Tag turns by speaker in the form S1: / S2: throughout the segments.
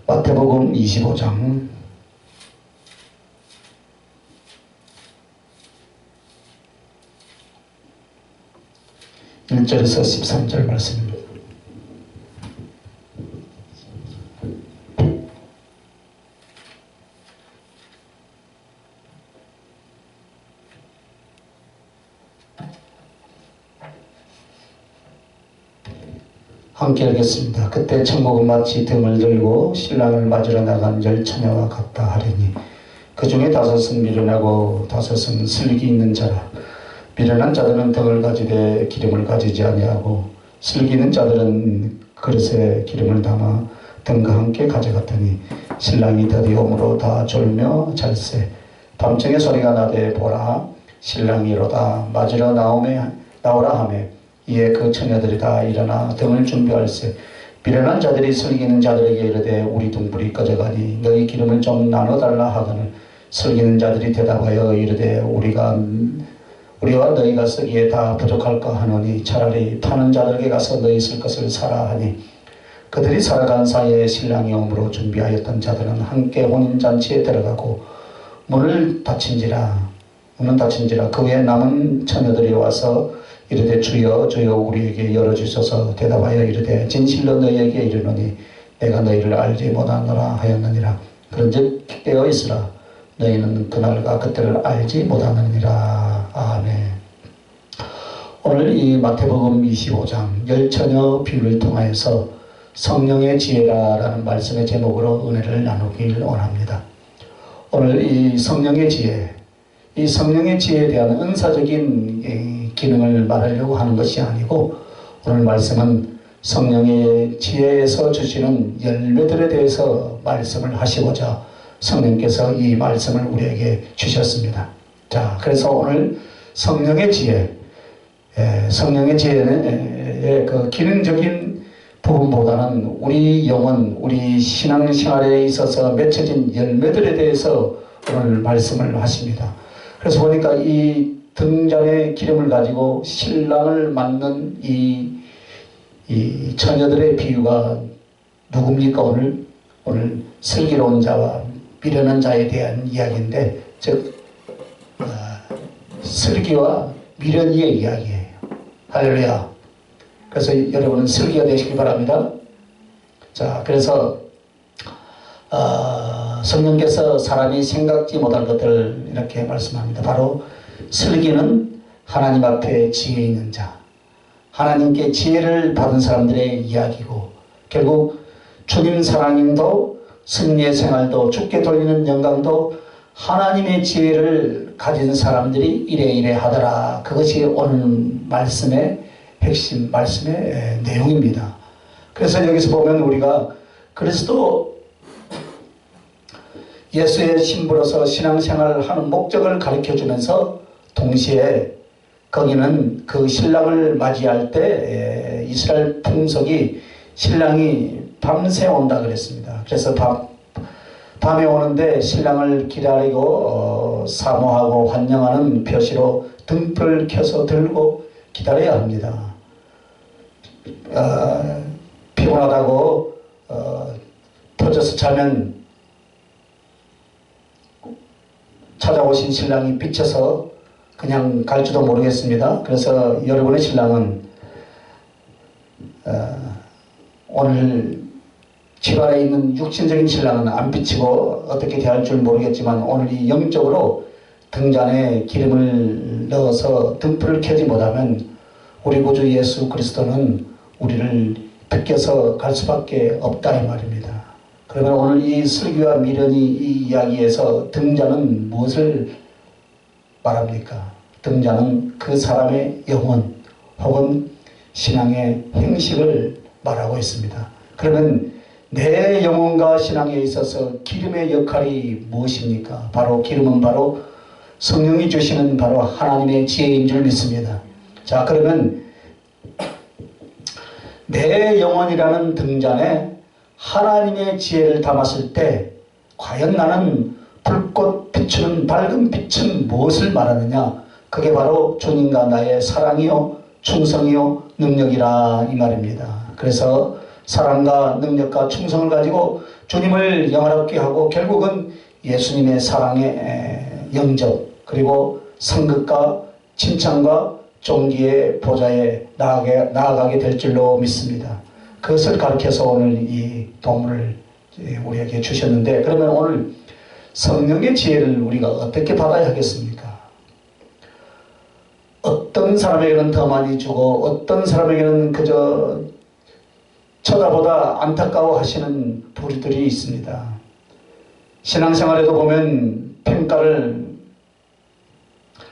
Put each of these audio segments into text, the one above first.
S1: 마태복음 25장 1절에서 13절 말씀입니다. 함께 읽겠습니다. 그때 천국은 마치 등을 들고 신랑을 맞으러 나간 열 처녀와 같다 하리니 그 중에 다섯은 미련하고 다섯은 슬기 있는 자라. 미련한 자들은 등을 가지되 기름을 가지지 아니하고 슬기 있는 자들은 그릇에 기름을 담아 등과 함께 가져갔더니 신랑이 드디어 오므로 다 졸며 잘세. 밤중에 소리가 나되 보라 신랑이 이로다 맞으러 나오라 하매 이에 그 처녀들이 다 일어나 등을 준비할세. 미련한 자들이 슬기 있는 자들에게 이르되 우리 등불이 꺼져가니 너희 기름을 좀 나눠달라 하거늘 슬기 있는 자들이 대답하여 이르되 우리와 너희가 쓰기에 다 부족할까 하노니 차라리 파는 자들에게 가서 너희 쓸 것을 사라 하니 그들이 살아간 사이에 신랑이 오므로 준비하였던 자들은 함께 혼인잔치에 들어가고 문은 닫힌지라 그 후에 남은 처녀들이 와서 이르되 주여 주여 우리에게 열어주소서. 대답하여 이르되 진실로 너희에게 이르노니 내가 너희를 알지 못하노라 하였느니라. 그런즉 깨어 있으라 너희는 그날과 그때를 알지 못하느니라. 아멘. 오늘 이 마태복음 25장 열처녀 비유를 통하여서 성령의 지혜라는 말씀의 제목으로 은혜를 나누길 원합니다. 오늘 이 성령의 지혜, 이 성령의 지혜에 대한 은사적인 기능을 말하려고 하는 것이 아니고 오늘 말씀은 성령의 지혜에서 주시는 열매들에 대해서 말씀을 하시고자 성령께서 이 말씀을 우리에게 주셨습니다. 자, 그래서 오늘 성령의 지혜는 그 기능적인 부분보다는 우리 영혼, 우리 신앙생활에 있어서 맺혀진 열매들에 대해서 오늘 말씀을 하십니다. 그래서 보니까 이 등잔에 기름을 가지고 신랑을 맞는 이 처녀들의 비유가 누굽니까? 오늘 슬기로운 자와 미련한 자에 대한 이야기인데, 즉 슬기와 미련의 이야기예요. 할렐루야. 그래서 여러분은 슬기가 되시기 바랍니다. 자, 그래서 성령께서 사람이 생각지 못할 것들을 이렇게 말씀합니다. 바로 슬기는 하나님 앞에 지혜 있는 자, 하나님께 지혜를 받은 사람들의 이야기고, 결국 주님 사랑님도 승리의 생활도 죽게 돌리는 영광도 하나님의 지혜를 가진 사람들이 이래 하더라. 그것이 오늘 말씀의 핵심, 말씀의 내용입니다. 그래서 여기서 보면 우리가 그리스도 예수의 신부로서 신앙생활을 하는 목적을 가르쳐주면서 동시에 거기는 그 신랑을 맞이할 때 이스라엘 풍속이 신랑이 밤새 온다 그랬습니다. 그래서 밤에 오는데 신랑을 기다리고 사모하고 환영하는 표시로 등불을 켜서 들고 기다려야 합니다. 피곤하다고 퍼져서 자면 찾아오신 신랑이 비쳐서 그냥 갈지도 모르겠습니다. 그래서 여러분의 신랑은 오늘 집안에 있는 육신적인 신랑은 안 비치고 어떻게 대할 줄 모르겠지만 오늘 이 영적으로 등잔에 기름을 넣어서 등불을 켜지 못하면 우리 구주 예수 그리스도는 우리를 뺏겨서 갈 수밖에 없다 이 말입니다. 그러면 오늘 이 슬기와 미련이 이 이야기에서 등잔은 무엇을 말합니까? 등잔은 그 사람의 영혼 혹은 신앙의 행식을 말하고 있습니다. 그러면 내 영혼과 신앙에 있어서 기름의 역할이 무엇입니까? 바로 기름은 바로 성령이 주시는 바로 하나님의 지혜인 줄 믿습니다. 자, 그러면 내 영혼이라는 등잔에 하나님의 지혜를 담았을 때 과연 나는 불꽃 비추는 밝은 빛은 무엇을 말하느냐? 그게 바로 주님과 나의 사랑이요 충성이요 능력이라 이 말입니다. 그래서 사랑과 능력과 충성을 가지고 주님을 영화롭게 하고 결국은 예수님의 사랑의 영접 그리고 상급과 칭찬과 종기의 보좌에 나아가게 될 줄로 믿습니다. 그것을 가르쳐서 오늘 이 도문을 우리에게 주셨는데, 그러면 오늘 성령의 지혜를 우리가 어떻게 받아야 하겠습니까? 어떤 사람에게는 더 많이 주고 어떤 사람에게는 그저 쳐다보다 안타까워 하시는 부류들이 있습니다. 신앙생활에도 보면 평가를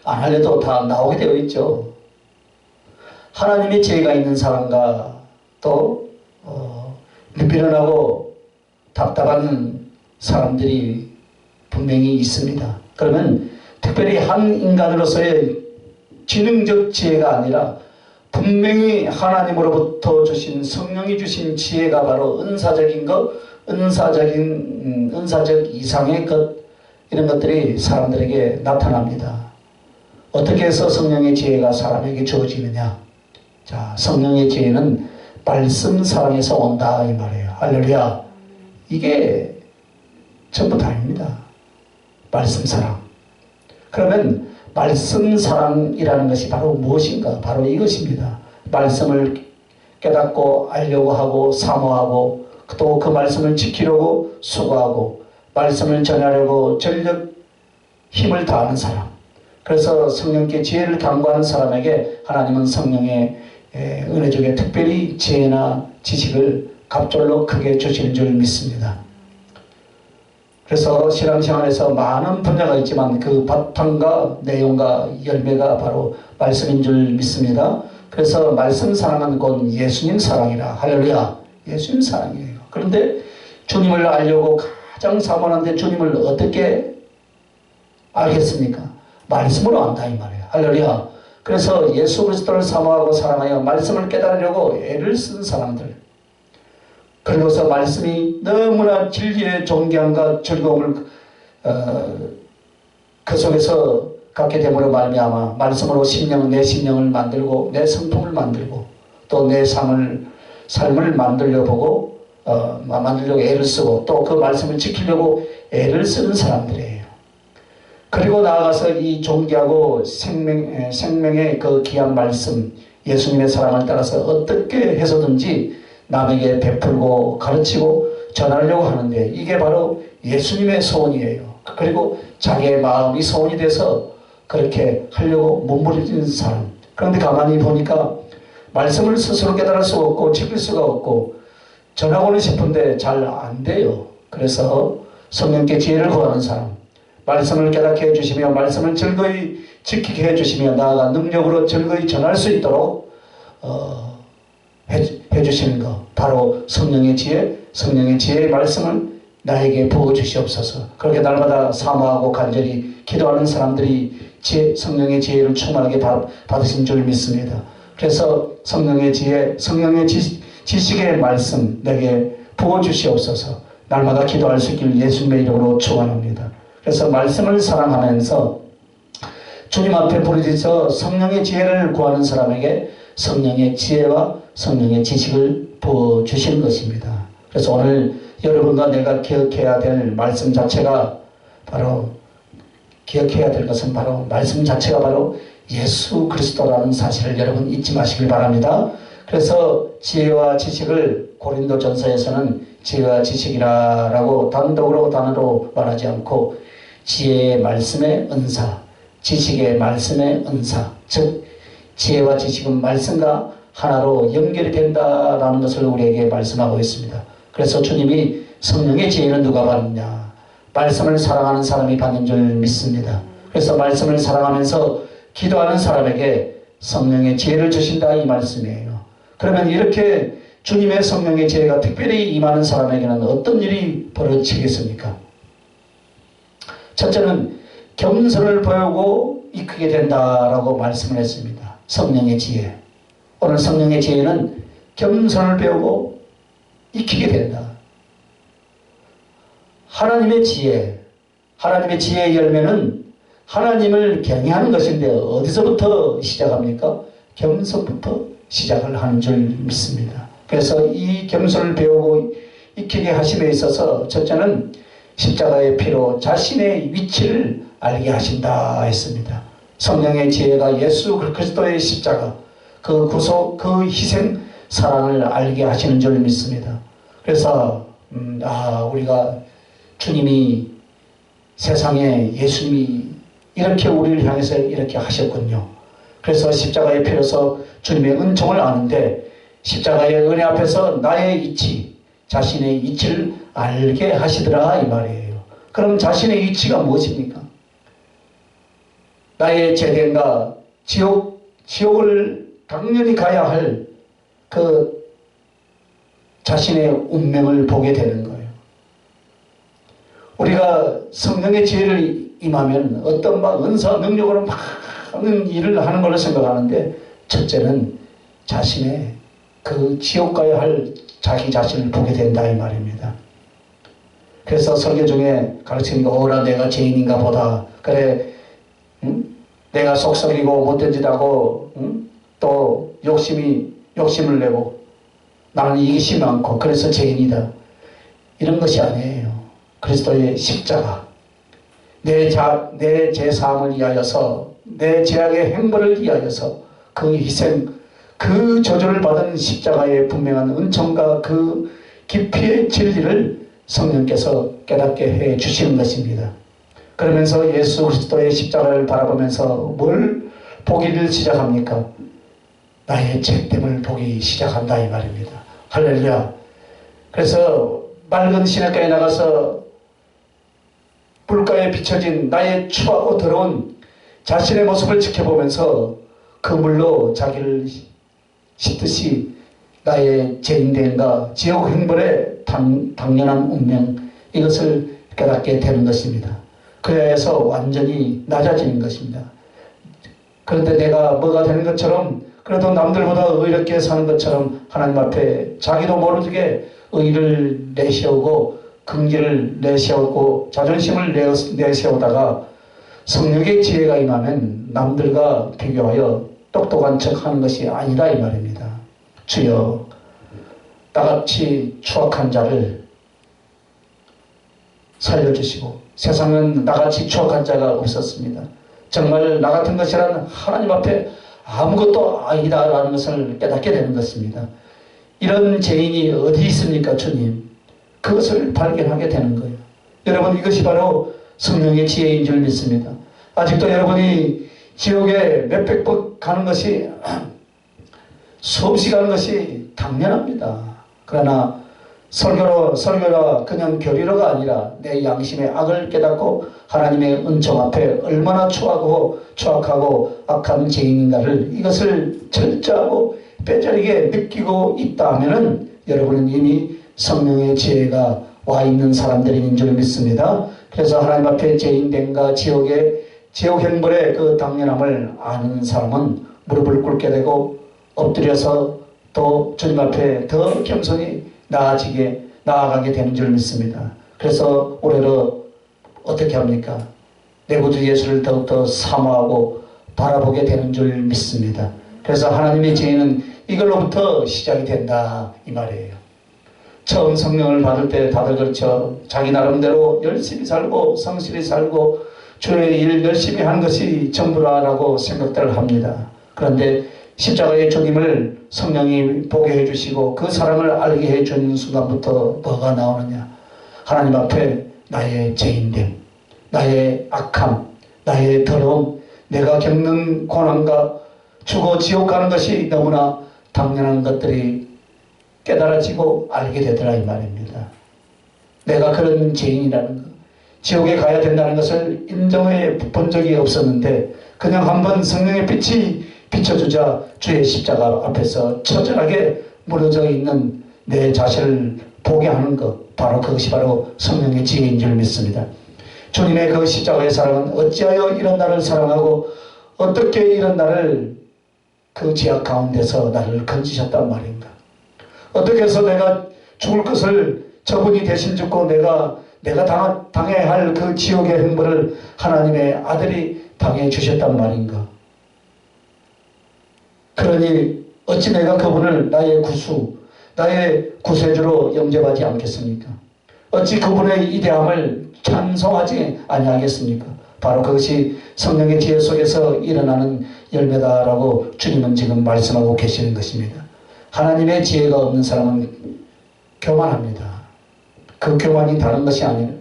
S1: 안 하려도 다 나오게 되어 있죠. 하나님의 지혜가 있는 사람과 또 미련하고 답답한 사람들이 분명히 있습니다. 그러면 특별히 한 인간으로서의 지능적 지혜가 아니라 분명히 하나님으로부터 주신 성령이 주신 지혜가 바로 은사적인 것, 은사적 이상의 것, 이런 것들이 사람들에게 나타납니다. 어떻게 해서 성령의 지혜가 사람에게 주어지느냐? 자, 성령의 지혜는 말씀 사랑에서 온다 이 말이에요. 할렐루야. 이게 전부 다입니다. 말씀 사랑. 그러면 말씀 사랑이라는 것이 바로 무엇인가? 바로 이것입니다. 말씀을 깨닫고 알려고 하고 사모하고 또 그 말씀을 지키려고 수고하고 말씀을 전하려고 전력 힘을 다하는 사람. 그래서 성령께 지혜를 강구하는 사람에게 하나님은 성령의 은혜 중에 특별히 지혜나 지식을 갑절로 크게 주시는 줄 믿습니다. 그래서 신앙생활에서 많은 분야가 있지만 그 바탕과 내용과 열매가 바로 말씀인 줄 믿습니다. 그래서 말씀 사랑은 곧 예수님 사랑이라. 할렐루야. 예수님 사랑이에요. 그런데 주님을 알려고 가장 사모하는데 주님을 어떻게 알겠습니까? 말씀으로 안다 이 말이에요. 할렐루야. 그래서 예수 그리스도를 사모하고 사랑하여 말씀을 깨달으려고 애를 쓴 사람들, 그리고서 말씀이 너무나 진리의 존경과 즐거움을 그 속에서 갖게 됨으로 말미암아 말씀으로 내 심령을 만들고 내 성품을 만들고 또 내 삶을 만들려고 애를 쓰고 또 그 말씀을 지키려고 애를 쓰는 사람들이에요. 그리고 나아가서 이 존귀하고 생명의 그 귀한 말씀, 예수님의 사랑을 따라서 어떻게 해서든지 남에게 베풀고 가르치고 전하려고 하는데 이게 바로 예수님의 소원이에요. 그리고 자기의 마음이 소원이 돼서 그렇게 하려고 몸부림치는 사람. 그런데 가만히 보니까 말씀을 스스로 깨달을 수가 없고 지킬 수가 없고 전하고는 싶은데 잘 안 돼요. 그래서 성령께 지혜를 구하는 사람, 말씀을 깨닫게 해주시며 말씀을 즐거이 지키게 해주시며 나아가 능력으로 즐거이 전할 수 있도록 해주시는 것, 바로 성령의 지혜의 말씀을 나에게 부어주시옵소서. 그렇게 날마다 사모하고 간절히 기도하는 사람들이 성령의 지혜를 충만하게 받으신 줄 믿습니다. 그래서 성령의 지혜, 성령의 지식의 말씀 내게 부어주시옵소서. 날마다 기도할 수 있길 예수님의 이름으로 축원합니다. 그래서 말씀을 사랑하면서 주님 앞에 부르짖어 성령의 지혜를 구하는 사람에게 성령의 지혜와 성령의 지식을 부어주시는 것입니다. 그래서 오늘 여러분과 내가 기억해야 될 말씀 자체가 바로 기억해야 될 것은 바로 말씀 자체가 바로 예수 그리스도라는 사실을 여러분 잊지 마시길 바랍니다. 그래서 지혜와 지식을 고린도전서에서는 지혜와 지식이라고 단어로 말하지 않고 지혜의 말씀의 은사, 지식의 말씀의 은사, 즉 지혜와 지식은 말씀과 하나로 연결이 된다라는 것을 우리에게 말씀하고 있습니다. 그래서 주님이 성령의 지혜는 누가 받느냐? 말씀을 사랑하는 사람이 받는 줄 믿습니다. 그래서 말씀을 사랑하면서 기도하는 사람에게 성령의 지혜를 주신다 이 말씀이에요. 그러면 이렇게 주님의 성령의 지혜가 특별히 임하는 사람에게는 어떤 일이 벌어지겠습니까? 첫째는 겸손을 보이고 이크게 된다라고 말씀을 했습니다. 성령의 지혜. 오늘 성령의 지혜는 겸손을 배우고 익히게 된다. 하나님의 지혜의 열매는 하나님을 경외하는 것인데 어디서부터 시작합니까? 겸손부터 시작을 하는 줄 믿습니다. 그래서 이 겸손을 배우고 익히게 하심에 있어서 첫째는 십자가의 피로 자신의 위치를 알게 하신다 했습니다. 성령의 지혜가 예수 그리스도의 십자가, 그 구속, 그 희생, 사랑을 알게 하시는 줄 믿습니다. 그래서 우리가 주님이 세상에 예수님이 이렇게 우리를 향해서 이렇게 하셨군요. 그래서 십자가의 피로서 주님의 은총을 아는데 십자가의 은혜 앞에서 나의 이치, 자신의 이치를 알게 하시더라 이 말이에요. 그럼 자신의 이치가 무엇입니까? 나의 죄된과 지옥을 당연히 가야 할 그 자신의 운명을 보게 되는 거예요. 우리가 성령의 지혜를 임하면 어떤 막 은사 능력으로 많은 일을 하는 걸로 생각하는데 첫째는 자신의 그 지옥 가야 할 자기 자신을 보게 된다 이 말입니다. 그래서 설교 중에 가르치는 거 오라 내가 죄인인가 보다. 그래 내가 속썩이고 못된 짓 하고 또 욕심을 내고 나는 이기심이 많고 그래서 죄인이다. 이런 것이 아니에요. 그리스도의 십자가, 내 죄사함을 위하여서, 내 죄악의 행보를 위하여서 그 희생, 그 저주를 받은 십자가의 분명한 은총과 그 깊이의 진리를 성령께서 깨닫게 해 주시는 것입니다. 그러면서 예수 그리스도의 십자가를 바라보면서 뭘 보기를 시작합니까? 나의 죄됨을 보기 시작한다 이 말입니다. 할렐루야. 그래서 맑은 시냇가에 나가서 물가에 비춰진 나의 추하고 더러운 자신의 모습을 지켜보면서 그 물로 자기를 씻듯이 나의 죄인됨과 지옥 행벌의 당연한 운명, 이것을 깨닫게 되는 것입니다. 그래야 해서 완전히 낮아지는 것입니다. 그런데 내가 뭐가 되는 것처럼, 그래도 남들보다 의롭게 사는 것처럼 하나님 앞에 자기도 모르게 의를 내세우고 긍지를 내세우고 자존심을 내세우다가 성령의 지혜가 임하면 남들과 비교하여 똑똑한 척하는 것이 아니다 이 말입니다. 주여, 나같이 추악한 자를 살려주시고, 세상은 나같이 추악한 자가 없었습니다. 정말 나 같은 것이란 하나님 앞에 아무것도 아니다라는 것을 깨닫게 되는 것입니다. 이런 죄인이 어디 있습니까, 주님? 그것을 발견하게 되는 거예요. 여러분, 이것이 바로 성령의 지혜인 줄 믿습니다. 아직도 여러분이 지옥에 몇백 번 가는 것이, 수없이 가는 것이 당연합니다. 그러나 설교라 그냥 교리로가 아니라 내 양심의 악을 깨닫고 하나님의 은총 앞에 얼마나 추악하고 악한 죄인인가를, 이것을 철저하고 뼈저리게 느끼고 있다 하면은 여러분은 이미 성령의 지혜가 와 있는 사람들인 줄 믿습니다. 그래서 하나님 앞에 죄인됨과 지옥 행벌의 그 당연함을 아는 사람은 무릎을 꿇게 되고 엎드려서 또 주님 앞에 더 겸손히 나아가게 되는 줄 믿습니다. 그래서 올해로 어떻게 합니까? 내 구주 예수를 더욱더 사모하고 바라보게 되는 줄 믿습니다. 그래서 하나님의 지혜는 이걸로부터 시작이 된다 이 말이에요. 처음 성령을 받을 때 다들 그렇죠. 자기 나름대로 열심히 살고 성실히 살고 주의 일 열심히 하는 것이 전부라고 생각들 합니다. 그런데 십자가의 주님을 성령이 보게 해주시고 그 사랑을 알게 해주는 순간부터 뭐가 나오느냐? 하나님 앞에 나의 죄인됨, 나의 악함, 나의 더러움, 내가 겪는 고난과 죽어 지옥 가는 것이 너무나 당연한 것들이 깨달아지고 알게 되더라 이 말입니다. 내가 그런 죄인이라는 것, 지옥에 가야 된다는 것을 인정해 본 적이 없었는데 그냥 한번 성령의 빛이 비춰주자 주의 십자가 앞에서 처절하게 무너져 있는 내 자신을 보게 하는 것, 바로 그것이 바로 성령의 지혜인 줄 믿습니다. 주님의 그 십자가의 사랑은 어찌하여 이런 나를 사랑하고 어떻게 이런 나를 그 죄악 가운데서 나를 건지셨단 말인가? 어떻게 해서 내가 죽을 것을 저분이 대신 죽고 내가 당해야 할 그 지옥의 행보를 하나님의 아들이 당해 주셨단 말인가? 그러니 어찌 내가 그분을 나의 구수, 나의 구세주로 영접하지 않겠습니까? 어찌 그분의 이대함을 찬송하지 아니하겠습니까? 바로 그것이 성령의 지혜 속에서 일어나는 열매다라고 주님은 지금 말씀하고 계시는 것입니다. 하나님의 지혜가 없는 사람은 교만합니다. 그 교만이 다른 것이 아니라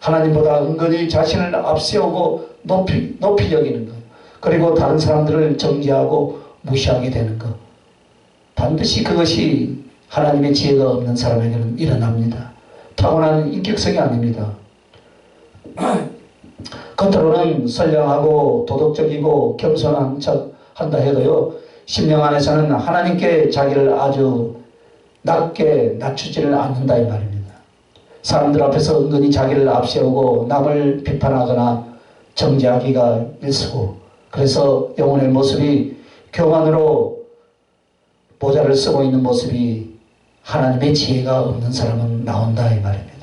S1: 하나님보다 은근히 자신을 앞세우고 높이 여기는 것, 그리고 다른 사람들을 정죄하고 무시하게 되는 것, 반드시 그것이 하나님의 지혜가 없는 사람에게는 일어납니다. 타고난 인격성이 아닙니다. 겉으로는 선량하고 도덕적이고 겸손한 척 한다 해도요, 심령 안에서는 하나님께 자기를 아주 낮게 낮추지를 않는다 이 말입니다. 사람들 앞에서 은근히 자기를 앞세우고 남을 비판하거나 정죄하기가 일수고, 그래서 영혼의 모습이 교만으로 모자를 쓰고 있는 모습이 하나님의 지혜가 없는 사람은 나온다 이 말입니다.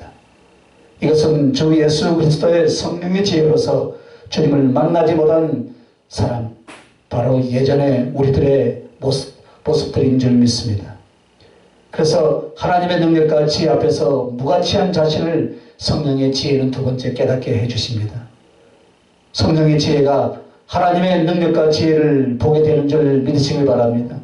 S1: 이것은 주 예수 그리스도의 성령의 지혜로서 주님을 만나지 못한 사람, 바로 예전에 우리들의 모습들인 줄 믿습니다. 그래서 하나님의 능력과 지혜 앞에서 무가치한 자신을 성령의 지혜는 두 번째 깨닫게 해주십니다. 성령의 지혜가 하나님의 능력과 지혜를 보게 되는 줄 믿으시길 바랍니다.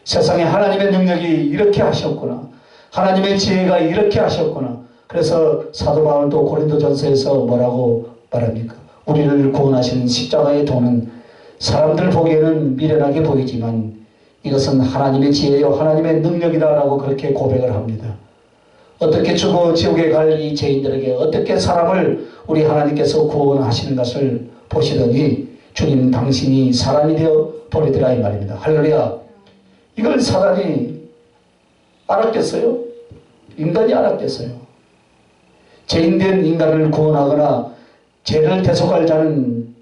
S1: 세상에 하나님의 능력이 이렇게 하셨구나, 하나님의 지혜가 이렇게 하셨구나. 그래서 사도 바울도 고린도전서에서 뭐라고 말합니까? 우리를 구원하시는 십자가의 도는 사람들 보기에는 미련하게 보이지만 이것은 하나님의 지혜요 하나님의 능력이다라고 그렇게 고백을 합니다. 어떻게 죽어 지옥에 갈 이 죄인들에게 어떻게 사람을 우리 하나님께서 구원하시는 것을 보시더니 주님 당신이 사람이 되어 버리더라 이 말입니다. 할렐루야. 이걸 사단이 알았겠어요? 인간이 알았겠어요? 죄인된 인간을 구원하거나 죄를 대속할 자는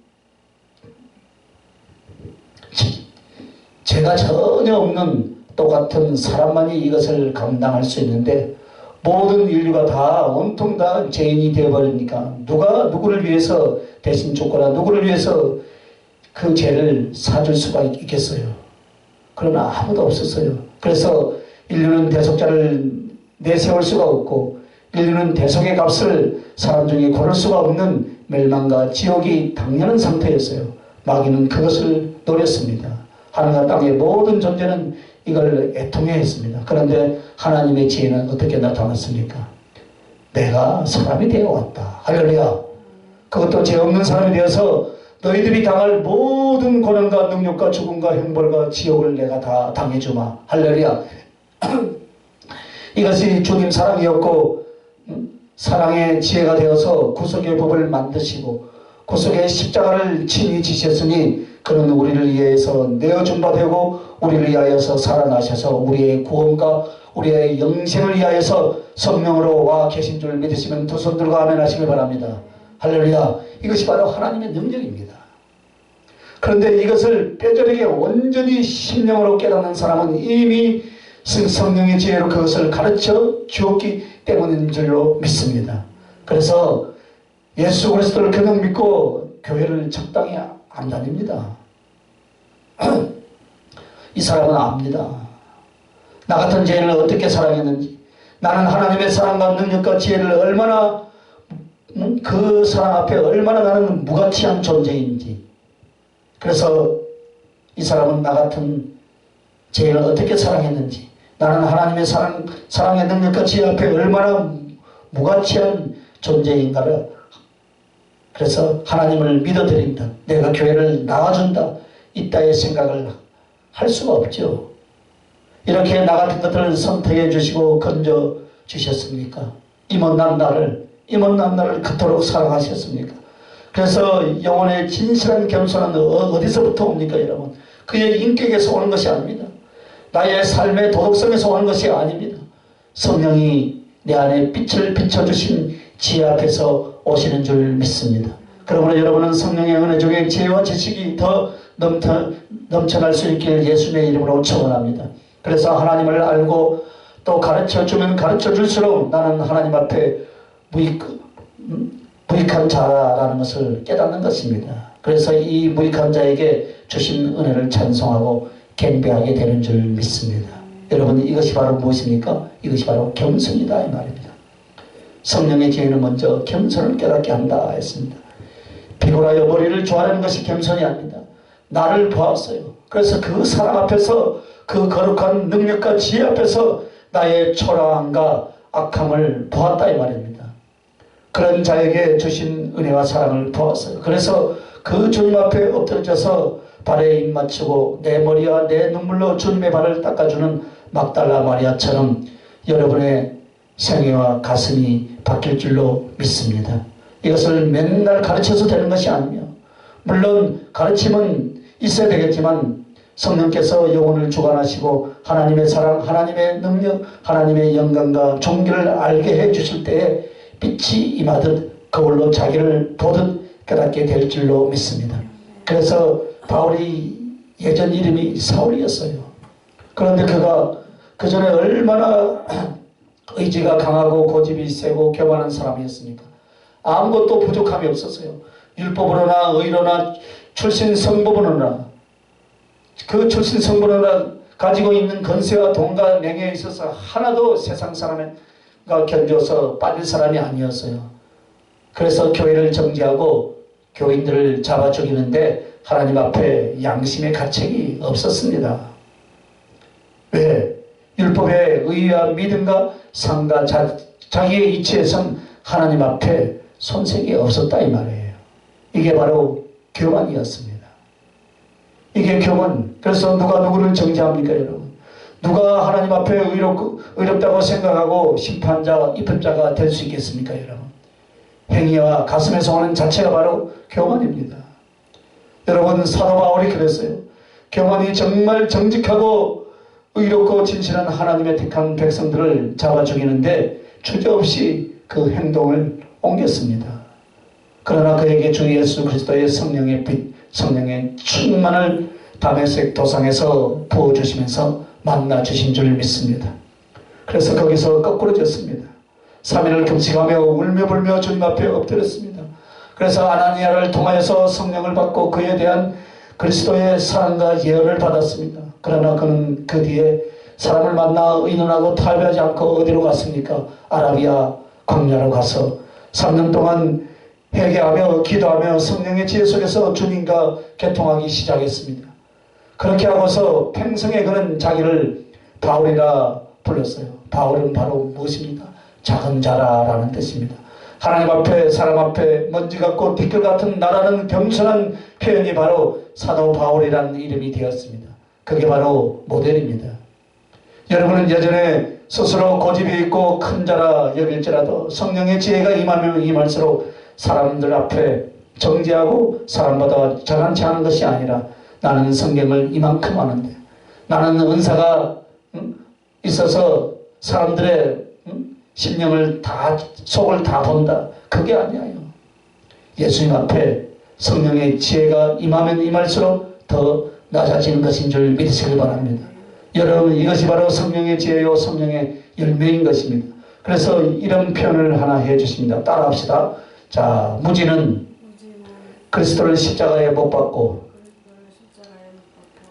S1: 죄가 전혀 없는 똑같은 사람만이 이것을 감당할 수 있는데 모든 인류가 다 온통 다 죄인이 되어버리니까 누가 누구를 위해서 대신 죽거나 누구를 위해서 그 죄를 사줄 수가 있겠어요? 그러나 아무도 없었어요. 그래서 인류는 대속자를 내세울 수가 없고 인류는 대속의 값을 사람 중에 고를 수가 없는 멸망과 지옥이 당연한 상태였어요. 마귀는 그것을 노렸습니다. 하늘과 땅의 모든 존재는 이걸 애통해했습니다. 그런데 하나님의 지혜는 어떻게 나타났습니까? 내가 사람이 되어왔다. 할렐루야. 그것도 죄 없는 사람이 되어서 너희들이 당할 모든 고난과 능력과 죽음과 형벌과 지옥을 내가 다 당해주마. 할렐루야. 이것이 주님 사랑이었고 사랑의 지혜가 되어서 구속의 법을 만드시고 구속의 십자가를 친히 지셨으니 그는 우리를 위해서 내어준 바 되고 우리를 위하여서 살아나셔서 우리의 구원과 우리의 영생을 위하여서 성령으로 와 계신 줄 믿으시면 두 손 들고 아멘 하시길 바랍니다. 할렐루야. 이것이 바로 하나님의 능력입니다. 그런데 이것을 뼈저리게 온전히 심령으로 깨닫는 사람은 이미 성령의 지혜로 그것을 가르쳐 주었기 때문인 줄로 믿습니다. 그래서 예수 그리스도를 그냥 믿고 교회를 적당히 안 다닙니다. 이 사람은 압니다. 나 같은 죄인을 어떻게 사랑했는지, 나는 하나님의 사랑과 능력과 지혜를 얼마나 그 사랑 앞에 얼마나 나는 무가치한 존재인지. 그래서 이 사람은 나 같은 죄인을 어떻게 사랑했는지, 나는 하나님의 사랑의 능력과 지혜 앞에 얼마나 무가치한 존재인가를, 그래서 하나님을 믿어드린다, 내가 교회를 나와준다, 이따의 생각을 할 수가 없죠. 이렇게 나 같은 것들을 선택해 주시고 건져 주셨습니까? 이 못난 나를 그토록 사랑하셨습니까? 그래서 영혼의 진실한 겸손은 어디서부터 옵니까 여러분? 그의 인격에서 오는 것이 아닙니다. 나의 삶의 도덕성에서 오는 것이 아닙니다. 성령이 내 안에 빛을 비춰주신 지혜 앞에서 오시는 줄 믿습니다. 그러므로 여러분은 성령의 은혜 중에 지혜와 지식이 더 넘쳐날 수 있길 예수님의 이름으로 축원합니다. 그래서 하나님을 알고 또 가르쳐주면 가르쳐줄수록 나는 하나님 앞에 무익한 자라는 것을 깨닫는 것입니다. 그래서 이 무익한 자에게 주신 은혜를 찬송하고 경배하게 되는 줄 믿습니다. 여러분, 이것이 바로 무엇입니까? 이것이 바로 겸손이다 이 말입니다. 성령의 지혜는 먼저 겸손을 깨닫게 한다 했습니다. 비굴하여 머리를 조아리는 것이 겸손이 아닙니다. 나를 보았어요. 그래서 그 사랑 앞에서, 그 거룩한 능력과 지혜 앞에서 나의 초라함과 악함을 보았다 이 말입니다. 그런 자에게 주신 은혜와 사랑을 보았어요. 그래서 그 주님 앞에 엎드려져서 발에 입 맞추고 내 머리와 내 눈물로 주님의 발을 닦아주는 막달라 마리아처럼 여러분의 생애와 가슴이 바뀔 줄로 믿습니다. 이것을 맨날 가르쳐서 되는 것이 아니며, 물론 가르침은 있어야 되겠지만 성령께서 영혼을 주관하시고 하나님의 사랑, 하나님의 능력, 하나님의 영광과 존귀를 알게 해주실 때에 빛이 임하듯 거울로 자기를 보듯 깨닫게 될 줄로 믿습니다. 그래서 바울이 예전 이름이 사울이었어요. 그런데 그가 그 전에 얼마나 의지가 강하고 고집이 세고 교만한 사람이었습니까? 아무것도 부족함이 없었어요. 율법으로나 의로나 출신 성법으로나, 그 출신 성법으로나 가지고 있는 건세와 돈과 명예에 있어서 하나도 세상 사람과 견뎌서 빠질 사람이 아니었어요. 그래서 교회를 정지하고 교인들을 잡아 죽이는데 하나님 앞에 양심의 가책이 없었습니다. 왜? 율법의 의와 믿음과 상과 자기의 이치에선 하나님 앞에 손색이 없었다 이 말이에요. 이게 바로 교만이었습니다. 이게 교만. 그래서 누가 누구를 정죄합니까 여러분? 누가 하나님 앞에 의롭다고 생각하고 심판자와 입법자가 될 수 있겠습니까 여러분? 행위와 가슴에서 오는 자체가 바로 교만입니다. 여러분, 사도 바울이 그랬어요. 교만이 정말 정직하고 의롭고 진실한 하나님의 택한 백성들을 잡아 죽이는데 주저없이 그 행동을 옮겼습니다. 그러나 그에게 주 예수 그리스도의 성령의 빛, 성령의 충만을 다메섹 도상에서 부어주시면서 만나주신 줄 믿습니다. 그래서 거기서 거꾸로졌습니다. 3일을 금식하며 울며불며 주님 앞에 엎드렸습니다. 그래서 아나니아를 통하여서 성령을 받고 그에 대한 그리스도의 사랑과 예언을 받았습니다. 그러나 그는 그 뒤에 사람을 만나 의논하고 탈배하지 않고 어디로 갔습니까? 아라비아 광야로 가서 3년 동안 회개하며 기도하며 성령의 지혜 속에서 주님과 개통하기 시작했습니다. 그렇게 하고서 평생에 그는 자기를 바울이라 불렀어요. 바울은 바로 무엇입니까? 작은 자라라는 뜻입니다. 하나님 앞에, 사람 앞에 먼지 같고 티끌 같은 나라는 겸손한 표현이 바로 사도 바울이라는 이름이 되었습니다. 그게 바로 모델입니다. 여러분은 예전에 스스로 고집이 있고 큰 자라 여길지라도 성령의 지혜가 임하면 임할수록 사람들 앞에 정죄하고 사람보다 잘난 체하는 것이 아니라 나는 성경을 이만큼 아는데, 나는 은사가 있어서 사람들의 심령을 다, 속을 다 본다. 그게 아니에요. 예수님 앞에 성령의 지혜가 임하면 임할수록 더 낮아지는 것인 줄 믿으시길 바랍니다. 여러분, 이것이 바로 성령의 지혜요 성령의 열매인 것입니다. 그래서 이런 표현을 하나 해주십니다. 따라합시다. 자, 무지는 그리스도를 십자가에 못 박고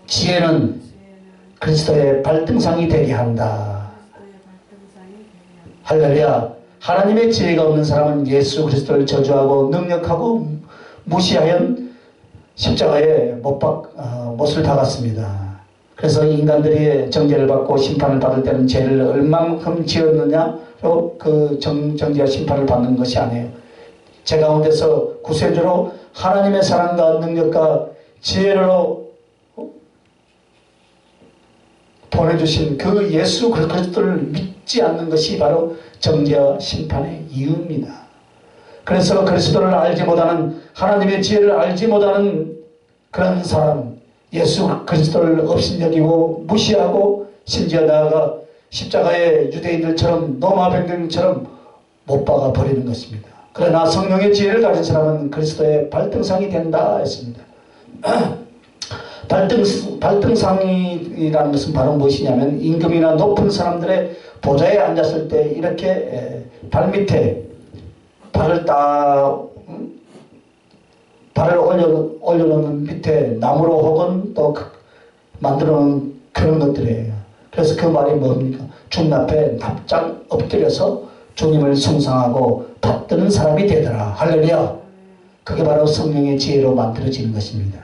S1: 지혜는 그리스도의 발등상이 되게 한다. 할렐루야. 하나님의 지혜가 없는 사람은 예수 그리스도를 저주하고 능력하고 무시하여 십자가에 못을 박았습니다. 그래서 인간들이 정죄를 받고 심판을 받을 때는 죄를 얼만큼 지었느냐로 그 정죄와 심판을 받는 것이 아니에요. 제 가운데서 구세주로 하나님의 사랑과 능력과 지혜로 보내주신 그 예수 그리스도를 믿지 않는 것이 바로 정죄와 심판의 이유입니다. 그래서 그리스도를 알지 못하는, 하나님의 지혜를 알지 못하는 그런 사람, 예수 그리스도를 업신여기고 무시하고 심지어 나아가 십자가에 유대인들처럼 로마 병정처럼 못 박아 버리는 것입니다. 그러나 성령의 지혜를 가진 사람은 그리스도의 발등상이 된다 했습니다. 발등상이라는 것은 바로 무엇이냐면 임금이나 높은 사람들의 보좌에 앉았을 때 이렇게 발밑에 발을 올려놓는 밑에 나무로 혹은 또 만들어 놓은 그런 것들이에요. 그래서 그 말이 뭡니까? 주님 앞에 납작 엎드려서 주님을 숭상하고 받드는 사람이 되더라. 할렐루야. 그게 바로 성령의 지혜로 만들어지는 것입니다.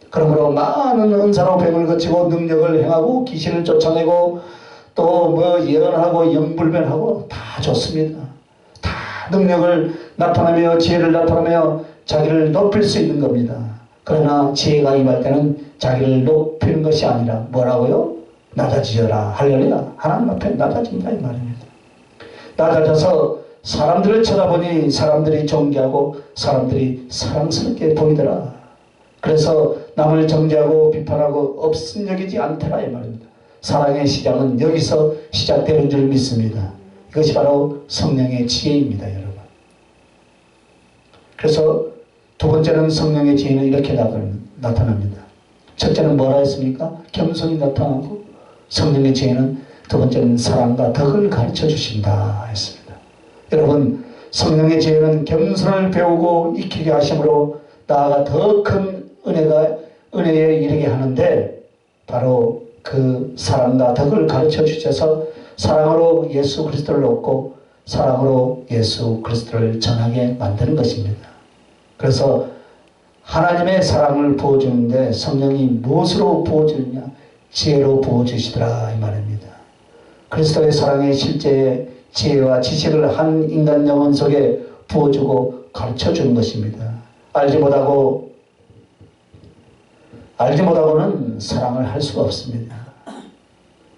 S1: 그러므로 많은 은사로 병을 거치고 능력을 행하고 귀신을 쫓아내고 또 뭐 예언하고 영불변하고 다 좋습니다. 다 능력을 나타내며 지혜를 나타내며 자기를 높일 수 있는 겁니다. 그러나 지혜가 임할 때는 자기를 높이는 것이 아니라 뭐라고요? 낮아지어라. 할렐루야. 하나님 앞에 낮아진다 이 말입니다. 낮아져서 사람들을 쳐다보니 사람들이 존귀하고 사람들이 사랑스럽게 보이더라. 그래서 남을 정죄하고 비판하고 없음 여기지 않더라 이 말입니다. 사랑의 시작은 여기서 시작되는 줄 믿습니다. 이것이 바로 성령의 지혜입니다, 여러분. 그래서 두 번째는 성령의 지혜는 이렇게 나타납니다. 첫째는 뭐라 했습니까? 겸손이 나타나고, 성령의 지혜는 두 번째는 사랑과 덕을 가르쳐 주신다 했습니다. 여러분, 성령의 지혜는 겸손을 배우고 익히게 하심으로 나아가 더 큰 은혜에 이르게 하는데, 바로 그 사랑과 덕을 가르쳐 주셔서 사랑으로 예수 그리스도를 얻고 사랑으로 예수 그리스도를 전하게 만드는 것입니다. 그래서 하나님의 사랑을 부어주는데 성령이 무엇으로 부어주느냐? 지혜로 부어주시더라 이 말입니다. 그리스도의 사랑의 실제 지혜와 지식을 한 인간 영혼 속에 부어주고 가르쳐주는 것입니다. 알지 못하고는 사랑을 할 수가 없습니다.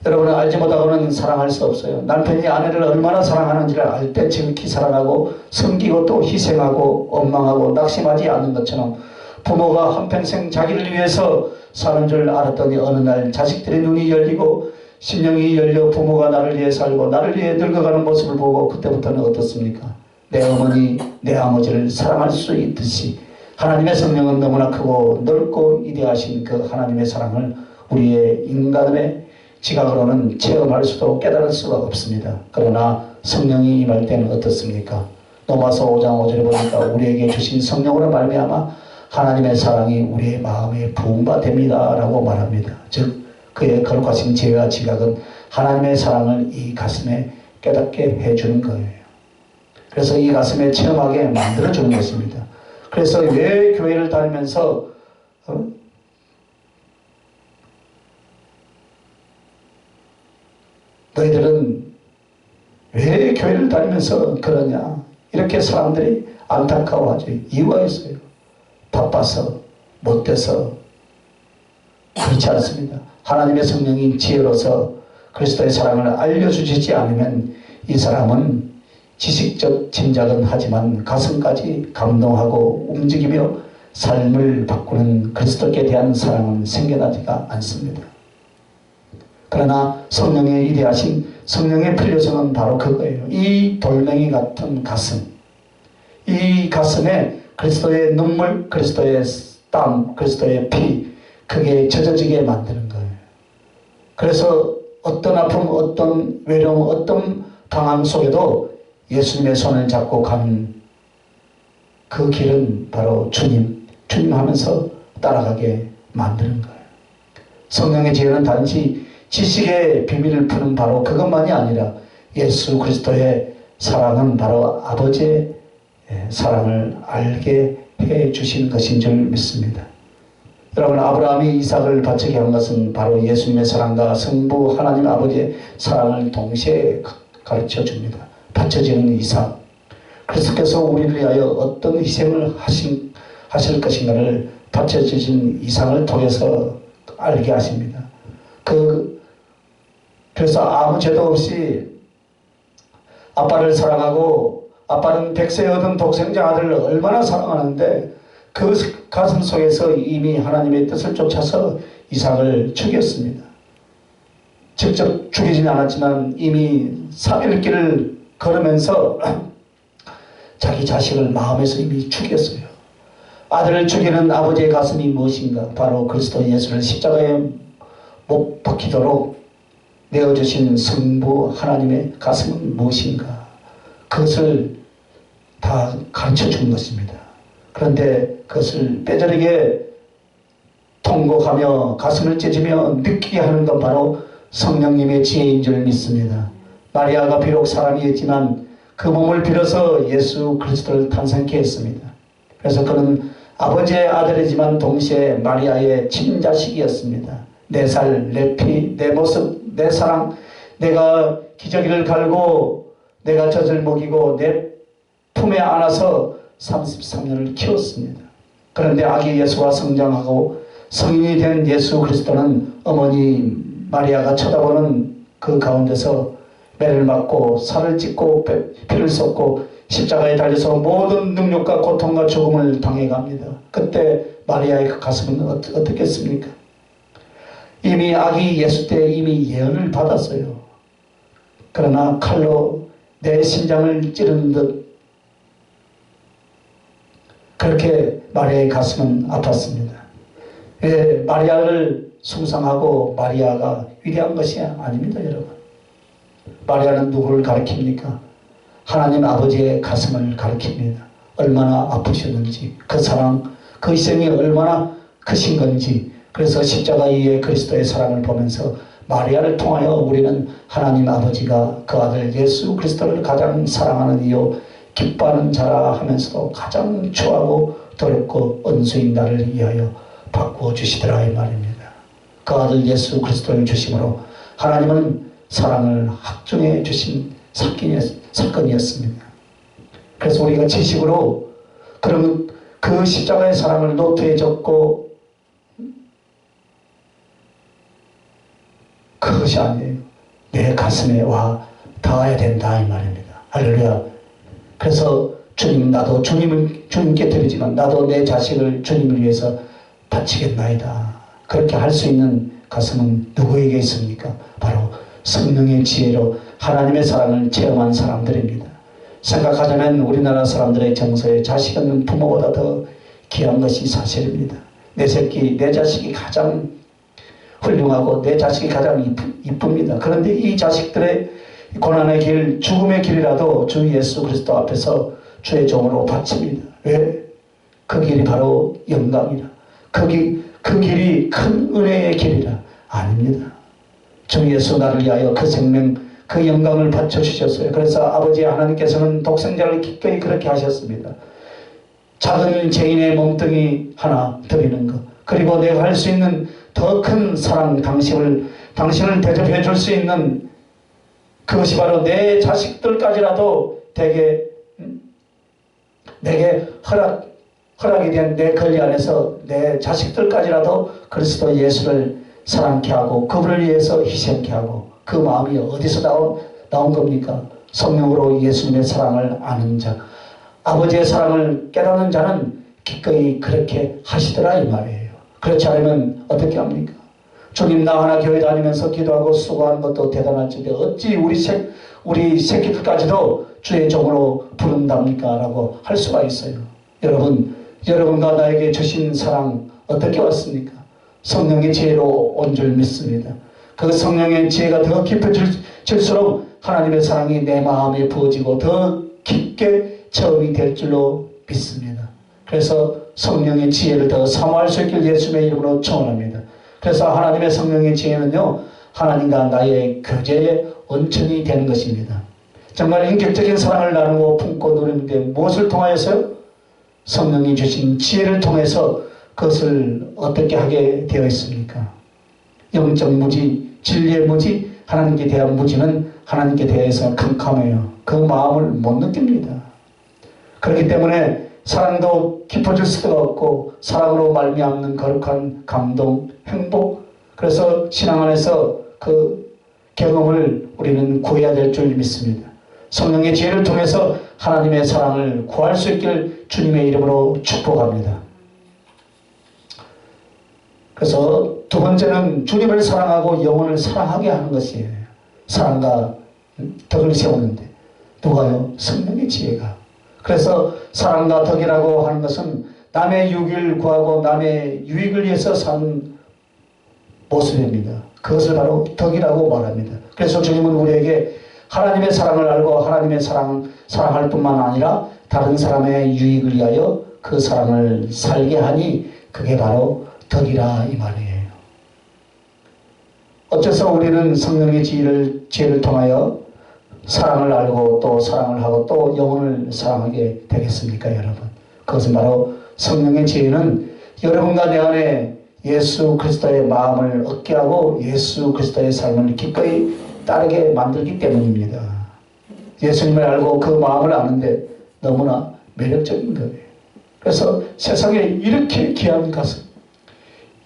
S1: 여러분은 알지 못하고는 사랑할 수 없어요. 남편이 아내를 얼마나 사랑하는지를 알 때 지극히 사랑하고 섬기고 또 희생하고 원망하고 낙심하지 않는 것처럼 부모가 한평생 자기를 위해서 사는 줄 알았더니 어느 날 자식들의 눈이 열리고 심령이 열려 부모가 나를 위해 살고 나를 위해 늙어가는 모습을 보고 그때부터는 어떻습니까? 내 어머니, 내 아버지를 사랑할 수 있듯이 하나님의 성령은 너무나 크고 넓고 위대하신 그 하나님의 사랑을 우리의 인간의 지각으로는 체험할 수도 깨달을 수가 없습니다. 그러나 성령이 임할 때는 어떻습니까? 로마서 5장 5절에 보니까 우리에게 주신 성령으로 말미암아 하나님의 사랑이 우리의 마음에 부음바 됩니다 라고 말합니다. 즉 그의 거룩하신 지혜와 지각은 하나님의 사랑을 이 가슴에 깨닫게 해주는 거예요. 그래서 이 가슴에 체험하게 만들어주는 것입니다. 그래서 왜 교회를 다니면서 너희들은 왜 교회를 다니면서 그러냐? 이렇게 사람들이 안타까워하죠. 이유가 있어요. 바빠서, 못돼서. 그렇지 않습니다. 하나님의 성령이 지혜로서 그리스도의 사랑을 알려주시지 않으면 이 사람은 지식적 짐작은 하지만 가슴까지 감동하고 움직이며 삶을 바꾸는 그리스도께 대한 사랑은 생겨나지가 않습니다. 그러나 성령의 위대하신 성령의 필요성은 바로 그거예요. 이 돌멩이 같은 가슴, 이 가슴에 그리스도의 눈물, 그리스도의 땀, 그리스도의 피, 그게 젖어지게 만드는 거예요. 그래서 어떤 아픔, 어떤 외로움, 어떤 방황 속에도 예수님의 손을 잡고 가는 그 길은 바로 주님 하면서 따라가게 만드는 거예요. 성령의 지혜는 단지 지식의 비밀을 푸는 바로 그것만이 아니라 예수 그리스도의 사랑은 바로 아버지의 사랑을 알게 해 주신 것인 줄 믿습니다. 여러분, 아브라함이 이삭을 바치게 한 것은 바로 예수님의 사랑과 성부 하나님 아버지의 사랑을 동시에 가르쳐 줍니다. 바쳐지는 이삭. 그리스도께서 우리를 위하여 어떤 희생을 하실 것인가를 바쳐지신 이삭을 통해서 알게 하십니다. 그래서 아무 죄도 없이 아빠를 사랑하고 아빠는 백세 얻은 독생자 아들을 얼마나 사랑하는데 그 가슴 속에서 이미 하나님의 뜻을 쫓아서 이삭을 죽였습니다. 직접 죽이지는 않았지만 이미 3일 길을 걸으면서 자기 자식을 마음에서 이미 죽였어요. 아들을 죽이는 아버지의 가슴이 무엇인가? 바로 그리스도 예수를 십자가에 못 박히도록 내어주신 성부 하나님의 가슴은 무엇인가? 그것을 다 가르쳐 준 것입니다. 그런데 그것을 뼈저리게 통곡하며 가슴을 찢으며 느끼게 하는 건 바로 성령님의 지혜인 줄 믿습니다. 마리아가 비록 사람이었지만 그 몸을 빌어서 예수 그리스도를 탄생케 했습니다. 그래서 그는 아버지의 아들이지만 동시에 마리아의 친자식이었습니다. 내 살, 내 피, 내 모습, 내 사랑, 내가 기저귀를 갈고 내가 젖을 먹이고 내 품에 안아서 33년을 키웠습니다. 그런데 아기 예수가 성장하고 성인이 된 예수 그리스도는 어머니 마리아가 쳐다보는 그 가운데서 매를 맞고 살을 찢고 피를 쏟고 십자가에 달려서 모든 능력과 고통과 죽음을 당해갑니다. 그때 마리아의 그 가슴은 어떻겠습니까? 이미 아기 예수 때 이미 예언을 받았어요. 그러나 칼로 내 심장을 찌르는 듯 그렇게 마리아의 가슴은 아팠습니다. 예, 마리아를 숭상하고 마리아가 위대한 것이 아닙니다, 여러분. 마리아는 누구를 가리킵니까? 하나님 아버지의 가슴을 가리킵니다. 얼마나 아프셨는지, 그 사랑, 그 희생이 얼마나 크신 건지. 그래서 십자가 위에 그리스도의 사랑을 보면서 마리아를 통하여 우리는 하나님 아버지가 그 아들 예수 그리스도를 가장 사랑하는 이요 기뻐하는 자라 하면서도 가장 추하고 더럽고 언수인 나를 위하여 바꾸어 주시더라 이 말입니다. 그 아들 예수 그리스도를 주심으로 하나님은 사랑을 확정해 주신 사건이었습니다. 그래서 우리가 지식으로 그러면 그 십자가의 사랑을 노트에 적고 그것이 아니에요. 내 가슴에 와 닿아야 된다 이 말입니다. 할렐루야. 그래서 주님 나도 주님께 드리지만 나도 내 자식을 주님을 위해서 바치겠나이다. 그렇게 할 수 있는 가슴은 누구에게 있습니까? 바로 성령의 지혜로 하나님의 사랑을 체험한 사람들입니다. 생각하자면 우리나라 사람들의 정서에 자식 없는 부모보다 더 귀한 것이 사실입니다. 내 새끼, 내 자식이 가장 훌륭하고 내 자식이 가장 이쁩니다. 그런데 이 자식들의 고난의 길, 죽음의 길이라도 주 예수 그리스도 앞에서 주의 종으로 바칩니다. 왜? 그 길이 바로 영광이라. 그 길이 큰 은혜의 길이라. 아닙니다. 주 예수 나를 위하여 그 생명, 그 영광을 바쳐주셨어요. 그래서 아버지 하나님께서는 독생자를 기꺼이 그렇게 하셨습니다. 작은 죄인의 몸뚱이 하나 드리는 것. 그리고 내가 할 수 있는 더 큰 사랑, 당신을 대접해 줄 수 있는 그것이 바로 내 자식들까지라도 내게 허락이 된 내 권리 안에서 내 자식들까지라도 그리스도 예수를 사랑케 하고 그분을 위해서 희생케 하고 그 마음이 어디서 나온 겁니까? 성령으로 예수님의 사랑을 아는 자, 아버지의 사랑을 깨닫는 자는 기꺼이 그렇게 하시더라 이 말이에요. 그렇지 않으면 어떻게 합니까? 주님 나 하나 교회 다니면서 기도하고 수고하는 것도 대단할지인데 어찌 우리 새끼들까지도 주의 종으로 부른답니까? 라고 할 수가 있어요. 여러분과 나에게 주신 사랑 어떻게 왔습니까? 성령의 지혜로 온 줄 믿습니다. 그 성령의 지혜가 더 깊어질수록 하나님의 사랑이 내 마음에 부어지고 더 깊게 체험이 될 줄로 믿습니다. 그래서 성령의 지혜를 더 사모할 수 있길 예수님의 이름으로 청원합니다. 그래서 하나님의 성령의 지혜는요, 하나님과 나의 교제의 원천이 되는 것입니다. 정말 인격적인 사랑을 나누고 품고 누리는데 무엇을 통하여서요? 성령이 주신 지혜를 통해서 그것을 어떻게 하게 되어 있습니까? 영적 무지, 진리의 무지, 하나님께 대한 무지는 하나님께 대해서 캄캄해요. 그 마음을 못 느낍니다. 그렇기 때문에 사랑도 깊어질 수가 없고 사랑으로 말미암는 거룩한 감동, 행복, 그래서 신앙 안에서 그 경험을 우리는 구해야 될 줄 믿습니다. 성령의 지혜를 통해서 하나님의 사랑을 구할 수 있길 주님의 이름으로 축복합니다. 그래서 두 번째는 주님을 사랑하고 영혼을 사랑하게 하는 것이에요. 사랑과 덕을 세우는데 누가요? 성령의 지혜가. 그래서 사랑과 덕이라고 하는 것은 남의 유익을 구하고 남의 유익을 위해서 사는 모습입니다. 그것을 바로 덕이라고 말합니다. 그래서 주님은 우리에게 하나님의 사랑을 알고 하나님의 사랑할 뿐만 아니라 다른 사람의 유익을 위하여 그 사랑을 살게 하니 그게 바로 덕이라 이 말이에요. 어째서 우리는 성령의 지혜를 통하여 사랑을 알고 또 사랑을 하고 또 영혼을 사랑하게 되겠습니까, 여러분? 그것은 바로 성령의 지혜는 여러분과 내 안에 예수 그리스도의 마음을 얻게 하고 예수 그리스도의 삶을 기꺼이 따르게 만들기 때문입니다. 예수님을 알고 그 마음을 아는데 너무나 매력적인 거예요. 그래서 세상에 이렇게 귀한 가슴,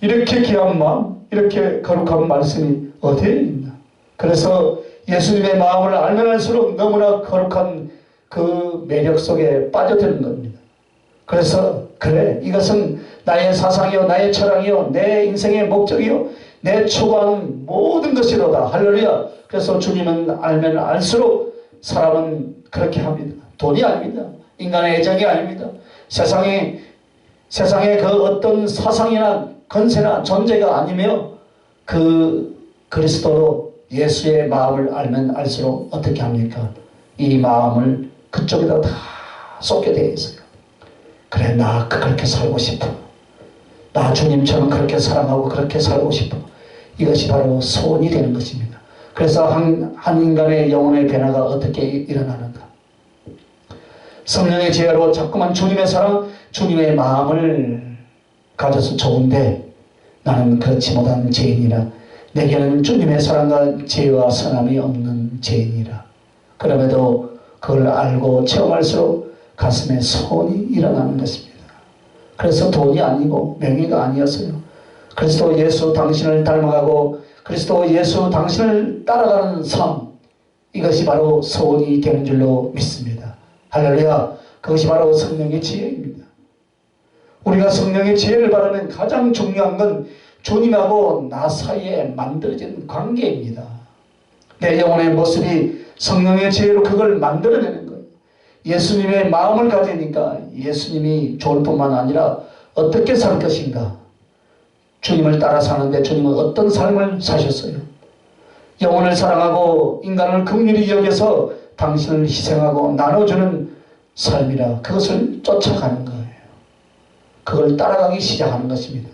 S1: 이렇게 귀한 마음, 이렇게 거룩한 말씀이 어디에 있나. 그래서 예수님의 마음을 알면 알수록 너무나 거룩한 그 매력 속에 빠져드는 겁니다. 그래서 그래, 이것은 나의 사상이요, 나의 철학이요, 내 인생의 목적이요, 내 추구하는 모든 것이로다. 할렐루야. 그래서 주님은 알면 알수록 사람은 그렇게 합니다. 돈이 아닙니다. 인간의 애정이 아닙니다. 세상의 그 어떤 사상이나 건세나 존재가 아니며 그 그리스도로 예수의 마음을 알면 알수록 어떻게 합니까? 이 마음을 그쪽에다 다 쏟게 되어 있어요. 그래, 나 그렇게 살고 싶어. 나 주님처럼 그렇게 사랑하고 그렇게 살고 싶어. 이것이 바로 소원이 되는 것입니다. 그래서 한 인간의 영혼의 변화가 어떻게 일어나는가? 성령의 지혜로 자꾸만 주님의 사랑, 주님의 마음을 가져서 좋은데 나는 그렇지 못한 죄인이라, 내게는 주님의 사랑과 지혜와 선함이 없는 죄인이라. 그럼에도 그걸 알고 체험할수록 가슴에 소원이 일어나는 것입니다. 그래서 돈이 아니고 명예가 아니었어요. 그리스도 예수 당신을 닮아가고 그리스도 예수 당신을 따라가는 삶, 이것이 바로 소원이 되는 줄로 믿습니다. 할렐루야. 그것이 바로 성령의 지혜입니다. 우리가 성령의 지혜를 바라는 가장 중요한 건 주님하고 나 사이에 만들어진 관계입니다. 내 영혼의 모습이 성령의 지혜로 그걸 만들어내는 거예요. 예수님의 마음을 가지니까 예수님이 좋을 뿐만 아니라 어떻게 살 것인가. 주님을 따라 사는데 주님은 어떤 삶을 사셨어요? 영혼을 사랑하고 인간을 긍휼히 여겨서 당신을 희생하고 나눠주는 삶이라 그것을 쫓아가는 거예요. 그걸 따라가기 시작하는 것입니다.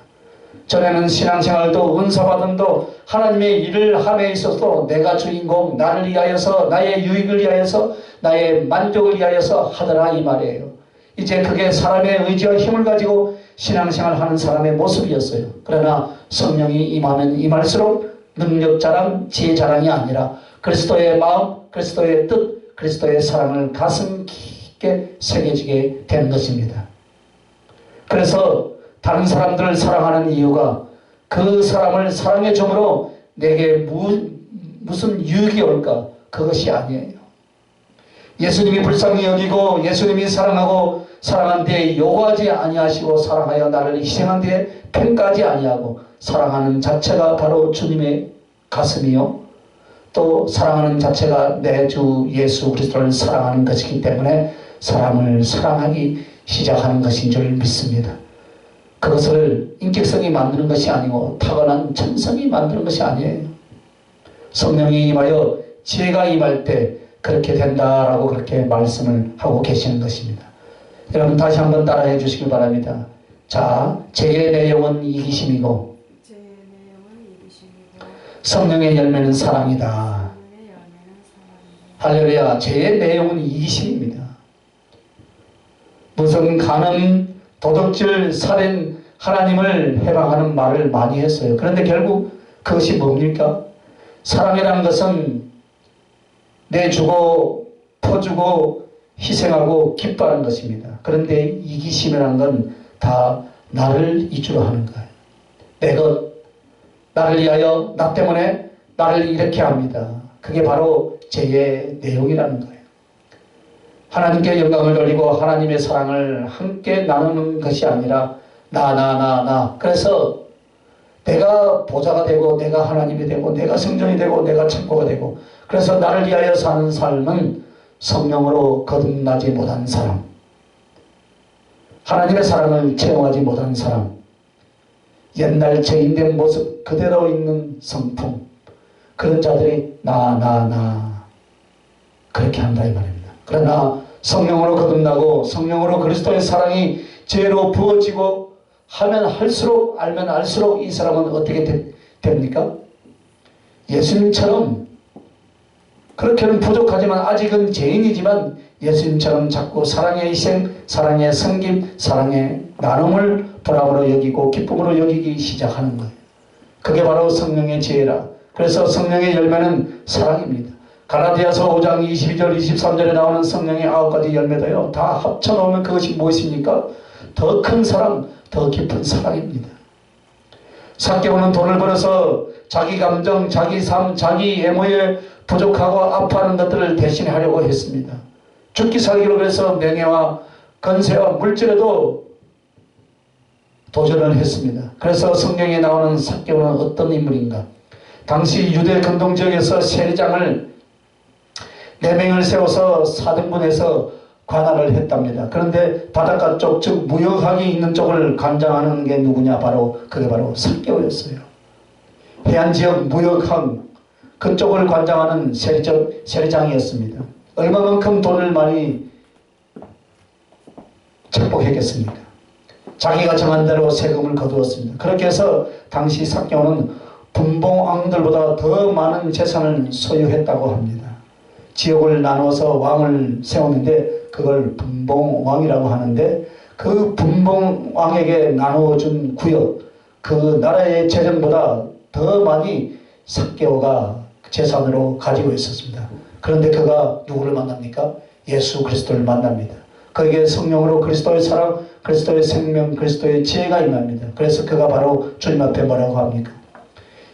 S1: 전에는 신앙생활도 은사받음도 하나님의 일을 함에 있어서 내가 주인공, 나를 위하여서, 나의 유익을 위하여서, 나의 만족을 위하여서 하더라 이 말이에요. 이제 그게 사람의 의지와 힘을 가지고 신앙생활 하는 사람의 모습이었어요. 그러나 성령이 임하면 임할수록 능력 자랑, 지혜 자랑이 아니라 그리스도의 마음, 그리스도의 뜻, 그리스도의 사랑을 가슴 깊게 새겨지게 되는 것입니다. 그래서 다른 사람들을 사랑하는 이유가 그 사람을 사랑해 줌으로 내게 무슨 유익이 올까? 그것이 아니에요. 예수님이 불쌍히 여기고 예수님이 사랑하고 사랑한 데에 요구하지 아니하시고 사랑하여 나를 희생한 데에 평가하지 아니하고 사랑하는 자체가 바로 주님의 가슴이요. 또 사랑하는 자체가 내 주 예수 그리스도를 사랑하는 것이기 때문에 사람을 사랑하기 시작하는 것인 줄 믿습니다. 그것을 인격성이 만드는 것이 아니고 타고난 천성이 만드는 것이 아니에요. 성령이 임하여 지혜가 임할 때 그렇게 된다라고 그렇게 말씀을 하고 계시는 것입니다. 여러분 다시 한번 따라해 주시길 바랍니다. 자, 죄의 내용은 이기심이고 성령의 열매는 사랑이다. 할렐루야. 죄의 내용은 이기심입니다. 무슨 간음, 도둑질, 살인, 하나님을 해방하는 말을 많이 했어요. 그런데 결국 그것이 뭡니까? 사랑이라는 것은 내주고 퍼주고 희생하고 기뻐하는 것입니다. 그런데 이기심이라는 건 다 나를 이주로 하는 거예요. 내 것, 나를 위하여, 나 때문에 나를 이렇게 합니다. 그게 바로 죄의 내용이라는 거예요. 하나님께 영광을 돌리고 하나님의 사랑을 함께 나누는 것이 아니라 나. 그래서 내가 보좌가 되고 내가 하나님이 되고 내가 성전이 되고 내가 창고가 되고 그래서 나를 위하여 사는 삶은 성령으로 거듭나지 못한 사람, 하나님의 사랑을 체험하지 못한 사람, 옛날 죄인된 모습 그대로 있는 성품, 그런 자들이 나 그렇게 한다 이 말입니다. 그러나 성령으로 거듭나고 성령으로 그리스도의 사랑이 죄로 부어지고 하면 할수록 알면 알수록 이 사람은 어떻게 됩니까? 예수님처럼 그렇게는 부족하지만 아직은 죄인이지만 예수님처럼 자꾸 사랑의 희생, 사랑의 섬김, 사랑의 나눔을 보람으로 여기고 기쁨으로 여기기 시작하는 거예요. 그게 바로 성령의 지혜라. 그래서 성령의 열매는 사랑입니다. 갈라디아서 5장 22절 23절에 나오는 성령의 9가지 열매도요, 다 합쳐놓으면 그것이 무엇입니까? 더 큰 사랑, 더 깊은 사랑입니다. 삭개오는 돈을 벌어서 자기 감정, 자기 삶, 자기 애모에 부족하고 아파하는 것들을 대신하려고 했습니다. 죽기 살기로 그래서 명예와 건세와 물질에도 도전을 했습니다. 그래서 성경에 나오는 삭개오는 어떤 인물인가? 당시 유대 근동지역에서 세리장을 4명을 세워서 4등분해서 관할을 했답니다. 그런데 바닷가 쪽, 즉 무역항이 있는 쪽을 관장하는 게 누구냐? 그게 바로 삭개오였어요. 해안지역 무역항 그쪽을 관장하는 세리장이었습니다. 얼마만큼 돈을 많이 착복했겠습니까? 자기가 정한 대로 세금을 거두었습니다. 그렇게 해서 당시 삭개오는 분봉왕들보다 더 많은 재산을 소유했다고 합니다. 지역을 나누어서 왕을 세웠는데 그걸 분봉왕이라고 하는데, 그 분봉왕에게 나누어준 구역, 그 나라의 재정보다 더 많이 삭개오가 재산으로 가지고 있었습니다. 그런데 그가 누구를 만납니까? 예수 그리스도를 만납니다. 그에게 성령으로 그리스도의 사랑, 그리스도의 생명, 그리스도의 지혜가 임합니다. 그래서 그가 바로 주님 앞에 뭐라고 합니까?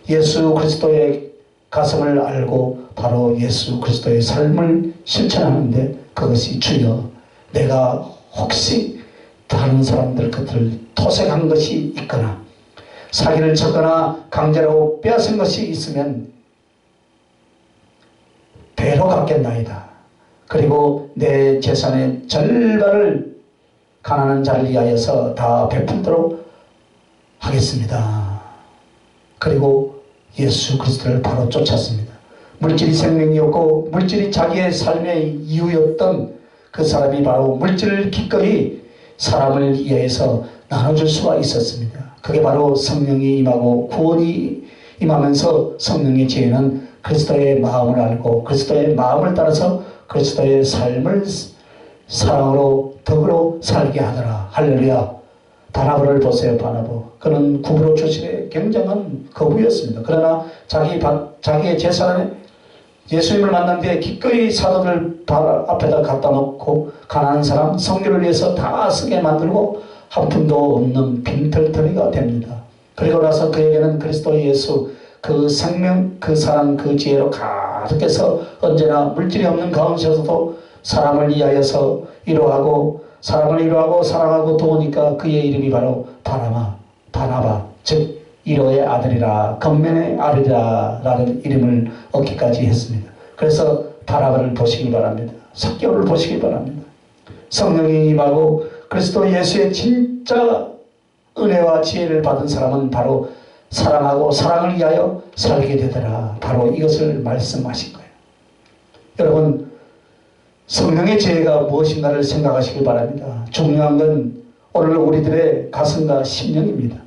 S1: 예수 그리스도의 가슴을 알고 바로 예수 그리스도의 삶을 실천하는데, 그것이 주여, 내가 혹시 다른 사람들 것을 토색한 것이 있거나 사기를 쳤거나 강제로 빼앗은 것이 있으면 배로 갚겠나이다. 그리고 내 재산의 절반을 가난한 자를 위하여서 다 베풀도록 하겠습니다. 그리고 예수 그리스도를 바로 쫓았습니다. 물질이 생명이었고 물질이 자기의 삶의 이유였던 그 사람이 바로 물질을 기꺼이 사람을 위해서 나눠줄 수가 있었습니다. 그게 바로 성령이 임하고 구원이 임하면서 성령의 지혜는 그리스도의 마음을 알고 그리스도의 마음을 따라서 그리스도의 삶을 사랑으로 덕으로 살게 하더라. 할렐루야. 바나바를 보세요. 바나바. 그는 구브로 출신의 굉장한 거부였습니다. 그러나 자기의 재산에 예수님을 만난 뒤에 기꺼이 사도들 앞에다 갖다 놓고 가난한 사람, 성교를 위해서 다 쓰게 만들고 한 푼도 없는 빈털터리가 됩니다. 그리고 나서 그에게는 그리스도 예수, 그 생명, 그 사랑, 그 지혜로 가득해서 언제나 물질이 없는 가운데서도 사람을 위하여서 위로하고 사람을 위로하고 사랑하고 도우니까 그의 이름이 바로 바나바, 즉 이로의 아들이라, 겉면의 아들이라 라는 이름을 얻기까지 했습니다. 그래서 바나바를 보시기 바랍니다. 삭개오를 보시기 바랍니다. 성령이 임하고 그리스도 예수의 진짜 은혜와 지혜를 받은 사람은 바로 사랑하고 사랑을 위하여 살게 되더라. 바로 이것을 말씀하신 거예요. 여러분, 성령의 지혜가 무엇인가를 생각하시기 바랍니다. 중요한 건 오늘 우리들의 가슴과 심령입니다.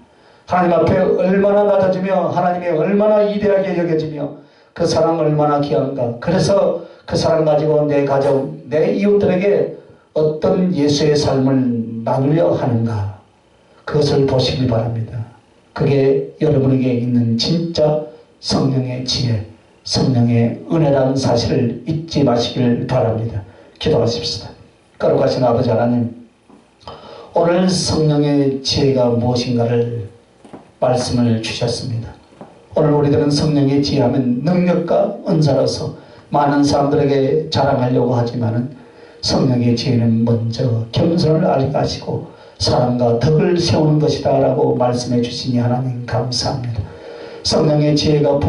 S1: 하나님 앞에 얼마나 낮아지며 하나님이 얼마나 위대하게 여겨지며 그 사랑 얼마나 귀한가. 그래서 그 사랑 가지고 내 가정, 내 이웃들에게 어떤 예수의 삶을 나누려 하는가. 그것을 보시기 바랍니다. 그게 여러분에게 있는 진짜 성령의 지혜, 성령의 은혜라는 사실을 잊지 마시길 바랍니다. 기도하십시다. 거룩하신 아버지 하나님, 오늘 성령의 지혜가 무엇인가를 말씀을 주셨습니다. 오늘 우리들은 성령의 지혜하면 능력과 은사로서 많은 사람들에게 자랑하려고 하지만은 성령의 지혜는 먼저 겸손을 알게 하시고 사랑과 덕을 세우는 것이다 라고 말씀해 주시니 하나님 감사합니다. 성령의 지혜가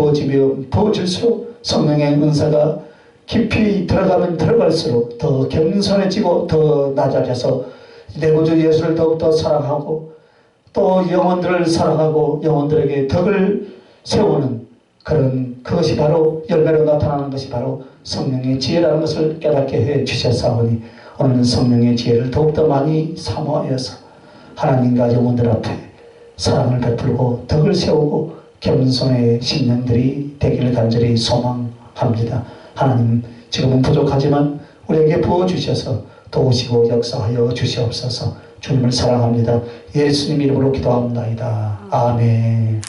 S1: 부어질수록 성령의 은사가 깊이 들어가면 들어갈수록 더 겸손해지고 더 낮아져서 내 구주 예수를 더욱더 사랑하고 또 영혼들을 사랑하고 영혼들에게 덕을 세우는 그것이 바로 열매로 나타나는 것이 바로 성령의 지혜라는 것을 깨닫게 해 주셨사오니 오늘은 성령의 지혜를 더욱더 많이 사모하여서 하나님과 영혼들 앞에 사랑을 베풀고 덕을 세우고 겸손의 신년들이 되기를 간절히 소망합니다. 하나님, 지금은 부족하지만 우리에게 부어주셔서 도우시고 역사하여 주시옵소서. 주님을 사랑합니다. 예수님 이름으로 기도합니다. 아멘.